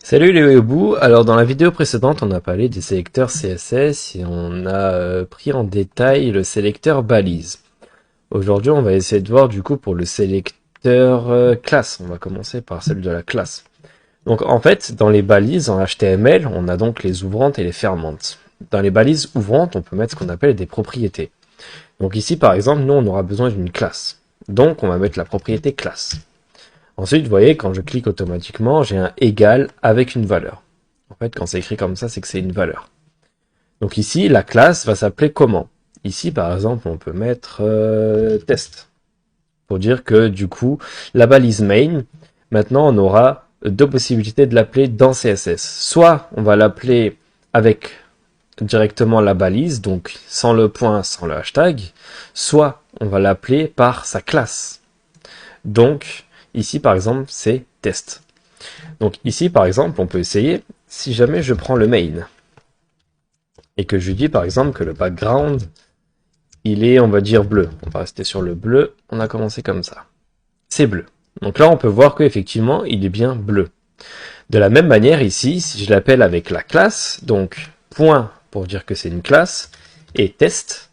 Salut les Weeboo. Alors dans la vidéo précédente on a parlé des sélecteurs CSS et on a pris en détail le sélecteur balise. Aujourd'hui on va essayer de voir du coup pour le sélecteur classe. On va commencer par celle de la classe. Donc en fait dans les balises en HTML on a donc les ouvrantes et les fermantes. Dans les balises ouvrantes on peut mettre ce qu'on appelle des propriétés. Donc ici par exemple nous on aura besoin d'une classe. Donc on va mettre la propriété classe. Ensuite, vous voyez, quand je clique automatiquement, j'ai un égal avec une valeur. En fait, quand c'est écrit comme ça, c'est que c'est une valeur. Donc ici, la classe va s'appeler comment? Ici, par exemple, on peut mettre test. Pour dire que, du coup, la balise main, maintenant, on aura deux possibilités de l'appeler dans CSS. Soit, on va l'appeler avec directement la balise, donc sans le point, sans le hashtag. Soit, on va l'appeler par sa classe. Donc, ici, par exemple, c'est test. Donc ici, par exemple, on peut essayer, si jamais je prends le main, et que je dis, par exemple, que le background, il est, on va dire, bleu. On va rester sur le bleu, on a commencé comme ça. C'est bleu. Donc là, on peut voir qu'effectivement, il est bien bleu. De la même manière, ici, si je l'appelle avec la classe, donc point pour dire que c'est une classe, et test,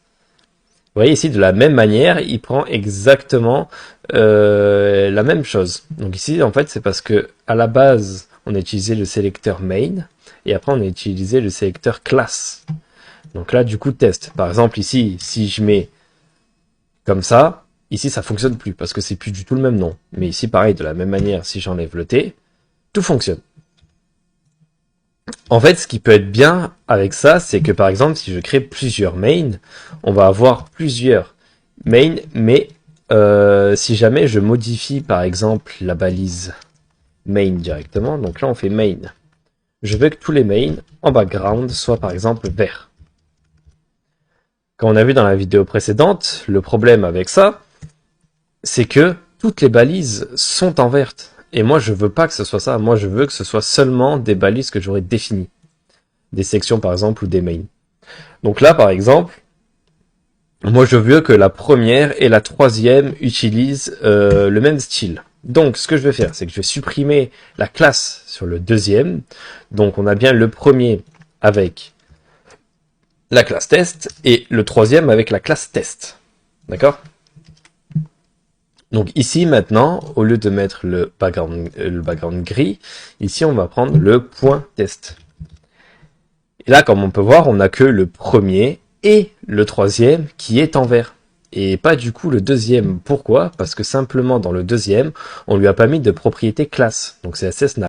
vous voyez ici, de la même manière, il prend exactement la même chose. Donc ici, en fait, c'est parce que à la base, on a utilisé le sélecteur main, et après, on a utilisé le sélecteur classe. Donc là, du coup, test. Par exemple, ici, si je mets comme ça, ici, ça fonctionne plus, parce que c'est plus du tout le même nom. Mais ici, pareil, de la même manière, si j'enlève le T, tout fonctionne. En fait, ce qui peut être bien avec ça, c'est que par exemple, si je crée plusieurs main, on va avoir plusieurs main, mais si jamais je modifie par exemple la balise main directement, donc là on fait main, je veux que tous les mains en background soient par exemple verts. Comme on a vu dans la vidéo précédente, le problème avec ça, c'est que toutes les balises sont en verte. Et moi, je veux pas que ce soit ça. Moi, je veux que ce soit seulement des balises que j'aurais définies. Des sections, par exemple, ou des mains. Donc là, par exemple, moi, je veux que la première et la troisième utilisent le même style. Donc, ce que je vais faire, c'est que je vais supprimer la classe sur le deuxième. Donc, on a bien le premier avec la classe test et le troisième avec la classe test. D'accord ? Donc ici maintenant, au lieu de mettre le background gris, ici on va prendre le point test. Et là, comme on peut voir, on n'a que le premier et le troisième qui est en vert. Et pas du coup le deuxième. Pourquoi? Parce que simplement dans le deuxième, on lui a pas mis de propriété classe. Donc CSS n'a